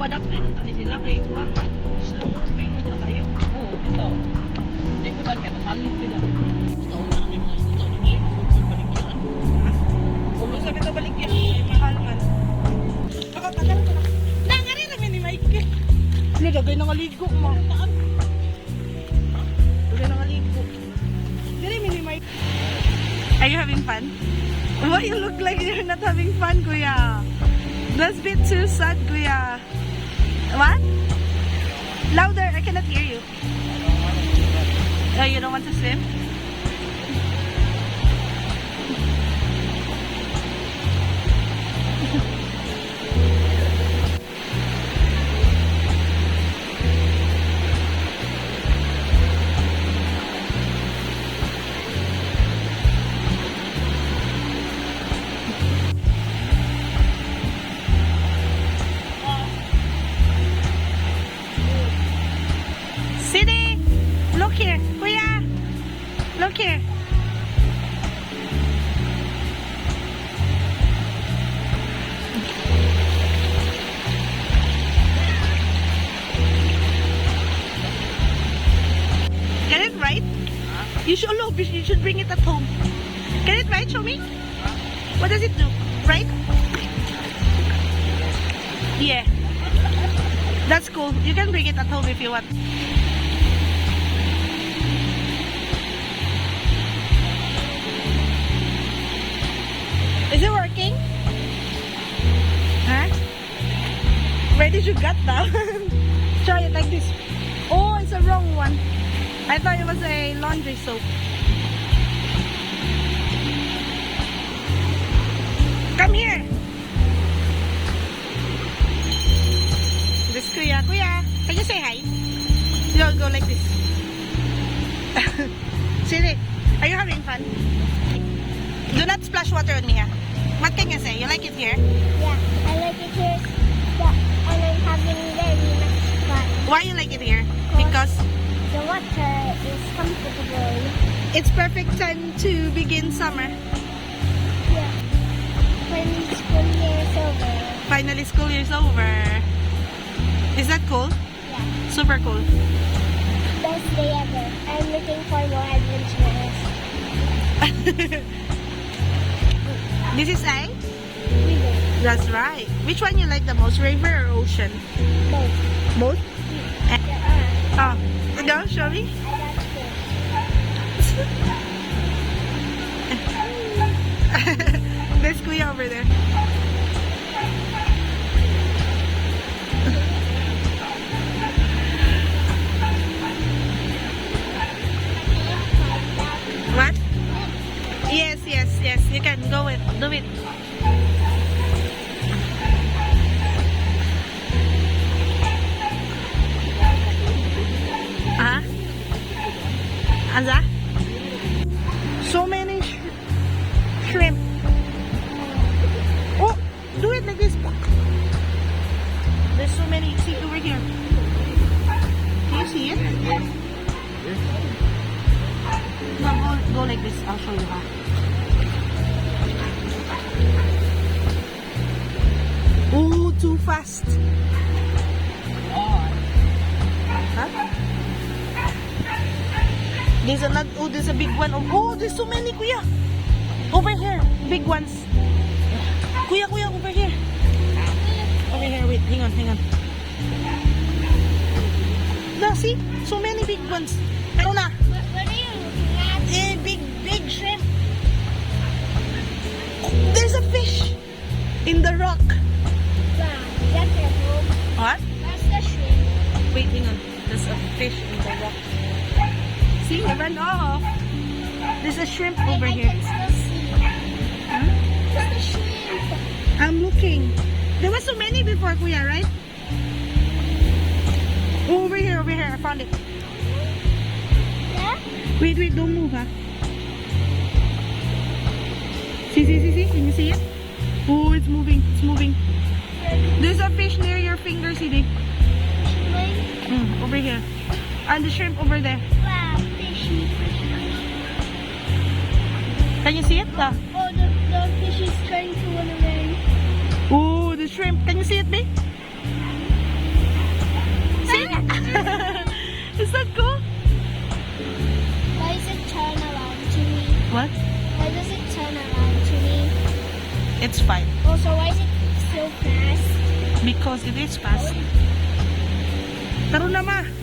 adapt na tali sila kay kuha. May mo tayo. Oo, ito. Hindi ko ba kaya masalit sila. Ito na kami mga ito na may baligyan. Kung sabi ito baligyan, may mahal man. Pakatagal ko na. Nangari namin ni Mike. Nilagay na ngaligo mo. Lagay na ngaligo. Dili mini Mike. Are you having fun? Why you look like you're not having fun, Kuya? That's a bit too sad, Kuya. What? Louder, I cannot hear you. Oh, you don't want to swim? Sidi, look here, Kuya. Look here. Get it right? You should look. You should bring it at home. Get it right? Show me. What does it do? Right? Yeah. That's cool. You can bring it at home if you want. Is it working? Huh? Where did you get that? Try it like this. Oh, it's a wrong one. I thought it was a laundry soap. Come here. This Kuya. Kuya, can you say hi? Go like this. Siri, are you having fun? Do not splash water on me, huh? What can you say? You like it here? Yeah, I like it here, but and I'm having very much fun. Why you like it here? Because The water is comfortable. it's perfect time to begin summer. Yeah. When school year is over. Finally, school year's over. Is that cool? Yeah. Super cool. Best day ever. I'm looking for more adventures. This is a? River. That's right. Which one you like the most, river or ocean? Both. Both? There are. Oh, go, show me. I got fish. There's Kuya over there. What? Yes, yes, yes. You can go it. Do it. Ah? Anza? So many shrimp. Oh, do it like this. There's so many. See over here. Can you see it? No, go like this. I'll show you how. Oh, too fast. Huh? There's another. Oh, there's a big one. Oh, there's so many, Kuya. Over here, big ones. Kuya, over here. Over here, wait, hang on. No, see? So many big ones. Ito na. What are you looking at? Big shrimp. There's a fish in the rock. Wow, that's your home. What? That's the shrimp. Wait, hang on. There's a fish in the rock. See, I ran off. There's a shrimp over I here. can still see. Huh? That's the shrimp. I'm looking. There were so many before, Kuya, right? Oh, over here. I found it. Yeah? Wait, don't move, huh? See? Can you see it? Oh, it's moving. There's a fish near your finger, Sidi. Over here. And the shrimp over there. Wow, fishy. Can you see it? Oh, the fish is trying to run away. Oh, the shrimp. Can you see it, babe? What? Why does it turn around to me? It's fine. Also, why is it so fast? Because it is fast. Taro na ma.